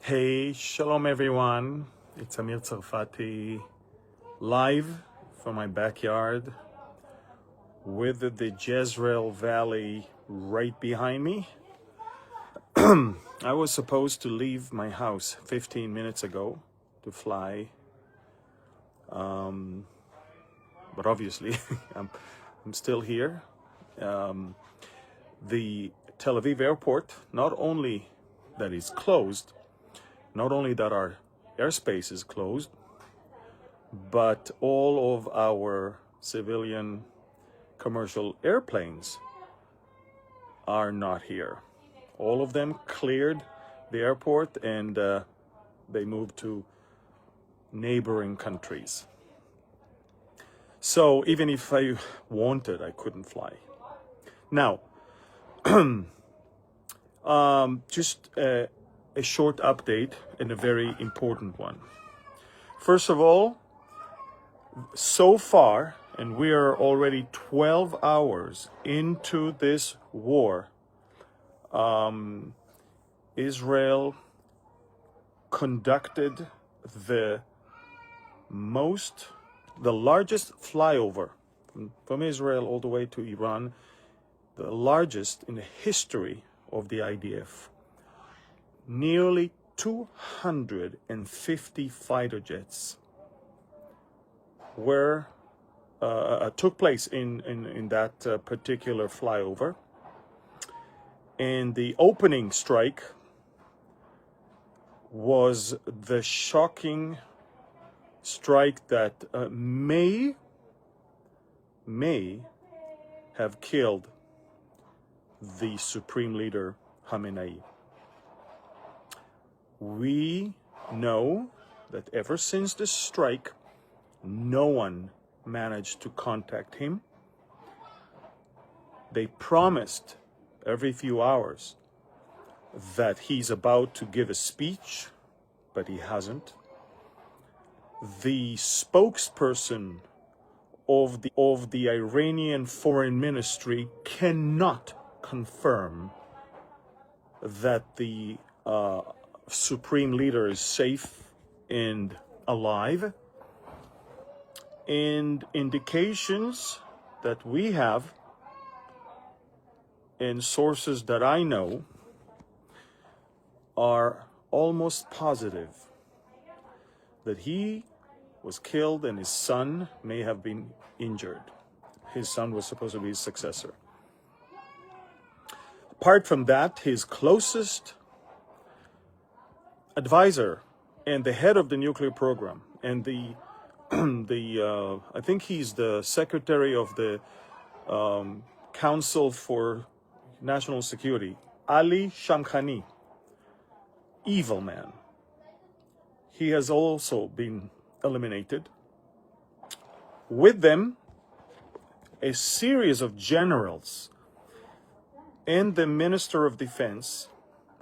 Hey, shalom everyone. It'sツァルファティlive from my backyard with the Jezreel Valley right behind me. I was supposed to leave my house 15 minutes ago to fly, but obviously I'm still here. The Tel Aviv airport, not only that is closed, not only that our airspace is closed, but all of our civilian commercial airplanes are not here. All of them cleared the airport and they moved to neighboring countries. So even if I wanted, I couldn't fly. Now, just a short update and a very important one. First of all, so far, and we are already 12 hours into this war, Israel conducted the largest flyover from Israel all the way to Iran, the largest in the history of the IDF. Nearly 250 fighter jets took place in that particular flyover. And the opening strike was the shocking strike that may have killed the Supreme Leader Khamenei. We know that ever since the strike, no one managed to contact him. They promised every few hours that he's about to give a speech, but he hasn't. The spokesperson of the Iranian Foreign Ministry cannot confirm that the Supreme Leader is safe and alive. And indications that we have and sources that I know are almost positive that he was killed and his son may have been injured. His son was supposed to be his successor. Apart from that, his closest advisor and the head of the nuclear program and I think he's the secretary of the Council for National Security, Ali Shamkhani, evil man. He has also been eliminated. With them, a series of generals and the Minister of Defense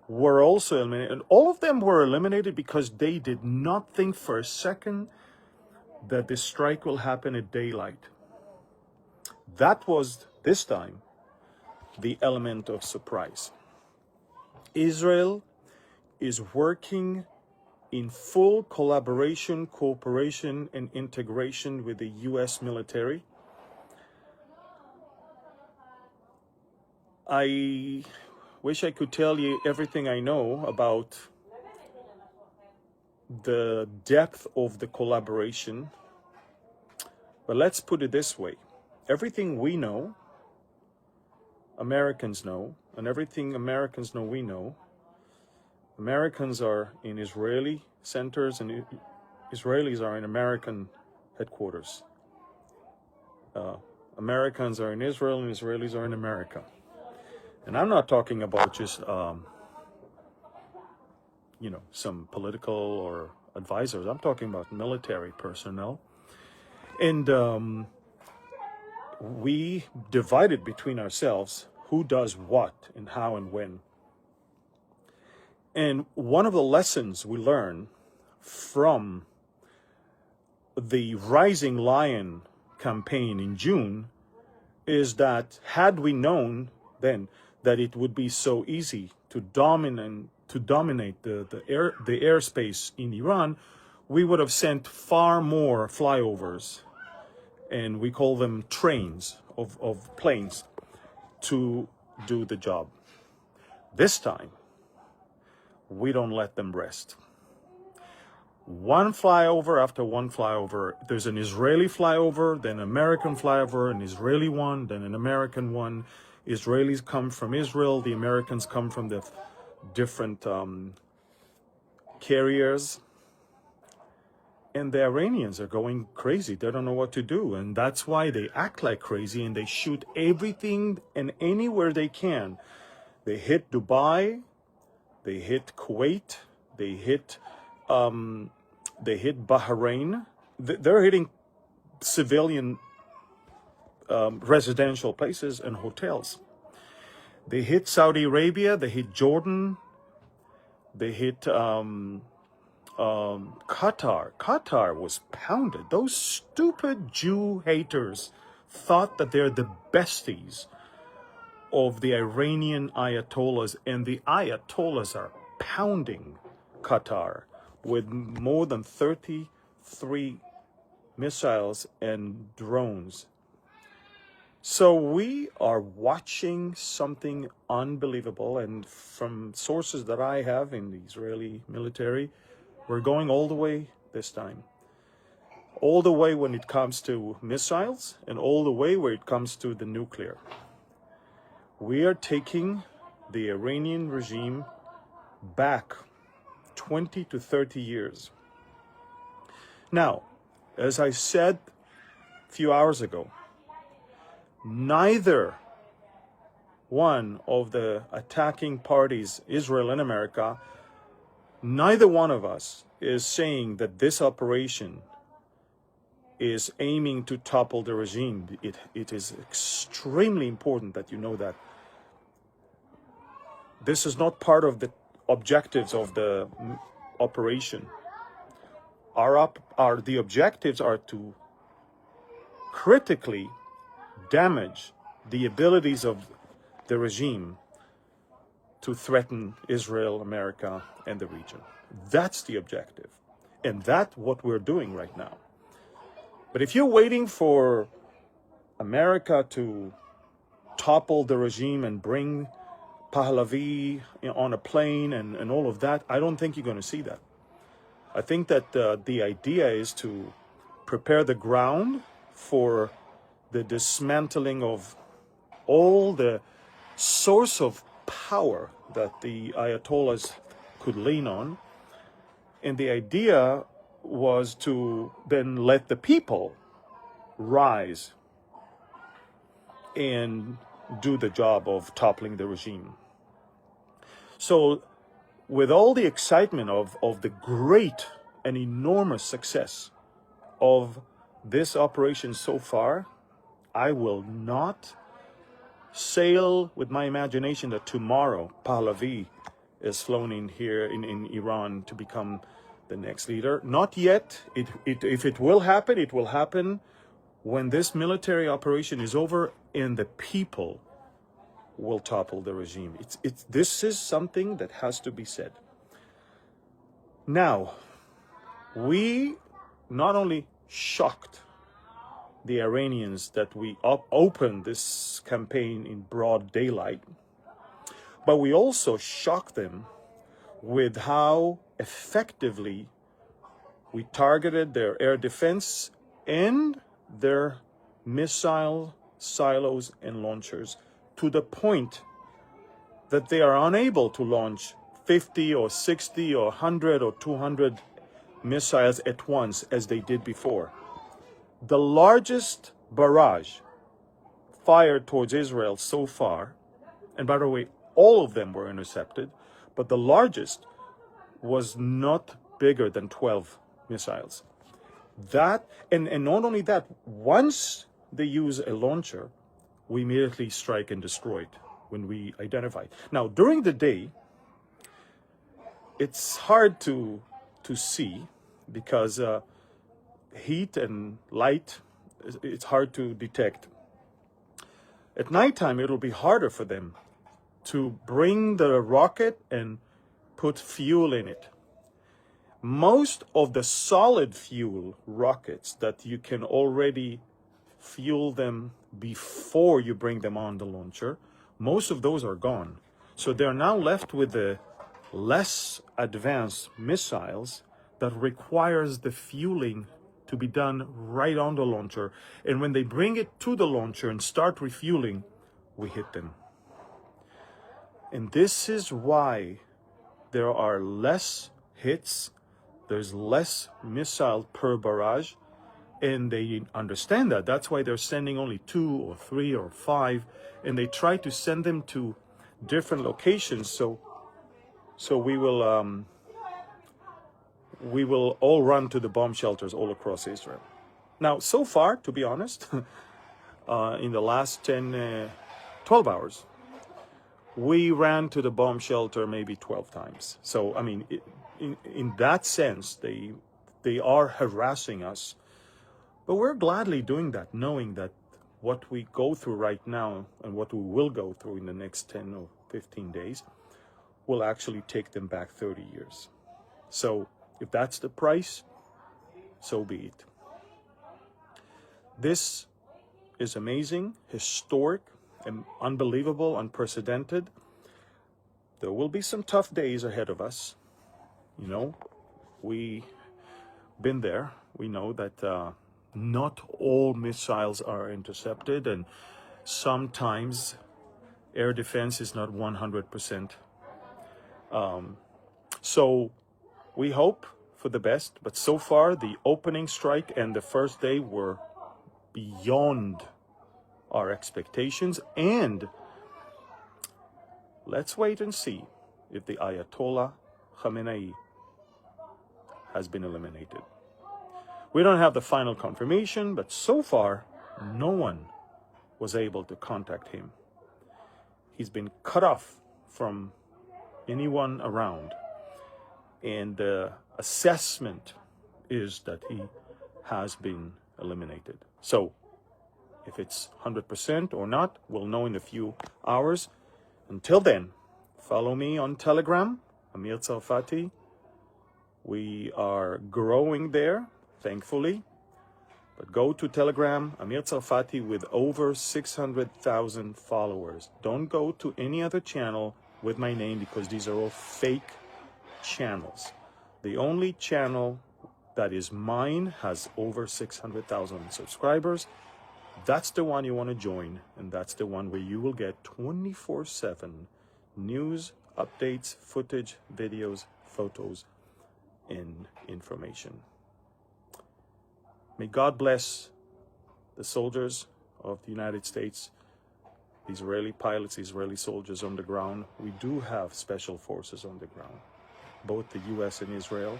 were also eliminated. And all of them were eliminated because they did not think for a second that the strike will happen at daylight. That was, this time, the element of surprise. Israel is working in full collaboration, cooperation, and integration with the U.S. military. I wish I could tell you everything I know about the depth of the collaboration, but let's put it this way. Everything we know, Americans know, and everything Americans know we know. Americans are in Israeli centers and Israelis are in American headquarters. Americans are in Israel and Israelis are in America. And I'm not talking about just some political or advisors. I'm talking about military personnel. And we divided between ourselves who does what and how and when. And one of the lessons we learn from the Rising Lion campaign in June is that had we known then that it would be so easy to dominate the airspace in Iran, we would have sent far more flyovers, and we call them trains of planes, to do the job. This time, we don't let them rest. One flyover after one flyover. There's an Israeli flyover, then an American flyover, an Israeli one, then an American one. Israelis come from Israel, the Americans come from the different carriers. And the Iranians are going crazy. They don't know what to do. And that's why they act like crazy and they shoot everything and anywhere they can. They hit Dubai, they hit Kuwait, they hit Bahrain. They're hitting civilian residential places and hotels. They hit Saudi Arabia, they hit Jordan, they hit Qatar. Qatar was pounded. Those stupid Jew haters thought that they're the besties of the Iranian Ayatollahs, and the Ayatollahs are pounding Qatar with more than 33 missiles and drones. So we are watching something unbelievable, and from sources that I have in the Israeli military, we're going all the way this time. All the way when it comes to missiles, and all the way where it comes to the nuclear. We are taking the Iranian regime back 20 to 30 years. Now, as I said a few hours ago, neither one of the attacking parties, Israel and America, neither one of us is saying that this operation is aiming to topple the regime. It is extremely important that you know that. This is not part of the objectives of the operation. The objectives are to critically damage the abilities of the regime to threaten Israel, America, and the region. That's the objective. And that's what we're doing right now. But if you're waiting for America to topple the regime and bring Pahlavi on a plane and all of that, I don't think you're going to see that. I think that the idea is to prepare the ground for the dismantling of all the source of power that the Ayatollahs could lean on. And the idea was to then let the people rise and do the job of toppling the regime. So with all the excitement of the great and enormous success of this operation so far, I will not sail with my imagination that tomorrow Pahlavi is flown in here in Iran to become the next leader. Not yet. If it will happen, it will happen when this military operation is over and the people will topple the regime. This is something that has to be said. Now, we not only shocked the Iranians that we opened this campaign in broad daylight, but we also shocked them with how effectively we targeted their air defense and their missile silos and launchers to the point that they are unable to launch 50 or 60 or 100 or 200 missiles at once as they did before. The largest barrage fired towards Israel so far, and by the way, all of them were intercepted, but the largest was not bigger than 12 missiles. That, and not only that, once they use a launcher, we immediately strike and destroy it when we identify it. Now, during the day, it's hard to see because heat and light, it's hard to detect. At nighttime, it'll be harder for them to bring the rocket and put fuel in it. Most of the solid fuel rockets that you can already fuel them before you bring them on the launcher, most of those are gone. So they're now left with the less advanced missiles that requires the fueling to be done right on the launcher. And when they bring it to the launcher and start refueling, we hit them. And this is why there are less hits, there's less missile per barrage, and they understand that. That's why they're sending only 2 or 3 or 5, and they try to send them to different locations. So we will all run to the bomb shelters all across Israel. Now, so far, to be honest, in the last 12 hours, we ran to the bomb shelter maybe 12 times. So, I mean, in that sense, they are harassing us. But we're gladly doing that, knowing that what we go through right now and what we will go through in the next 10 or 15 days will actually take them back 30 years. So if that's the price, so be it. This is amazing, historic, and unbelievable, unprecedented. There will be some tough days ahead of us. You know, we've been there. We know that not all missiles are intercepted, and sometimes air defense is not 100%. So we hope for the best, but so far the opening strike and the first day were beyond our expectations, and let's wait and see if the Ayatollah Khamenei has been eliminated. We don't have the final confirmation, but so far no one was able to contact him. He's been cut off from anyone around, and the assessment is that he has been eliminated. So if it's 100% or not, we'll know in a few hours. Until then, follow me on Telegram, Amir Tsarfati. We are growing there, thankfully. But go to Telegram, Amir Tsarfati, with over 600,000 followers. Don't go to any other channel with my name, because these are all fake channels. The only channel that is mine has over 600,000 subscribers. That's the one you want to join, and that's the one where you will get 24/7 news, updates, footage, videos, photos, and information. May God bless the soldiers of the United States, the Israeli pilots, Israeli soldiers on the ground. We do have special forces on the ground, both the U.S. and Israel.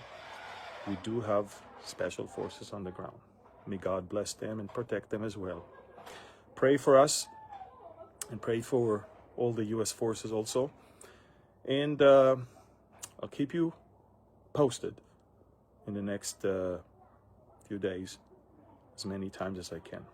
We do have special forces on the ground. May God bless them and protect them as well. Pray for us, and pray for all the U.S. forces also. And I'll keep you posted in the next few days, as many times as I can.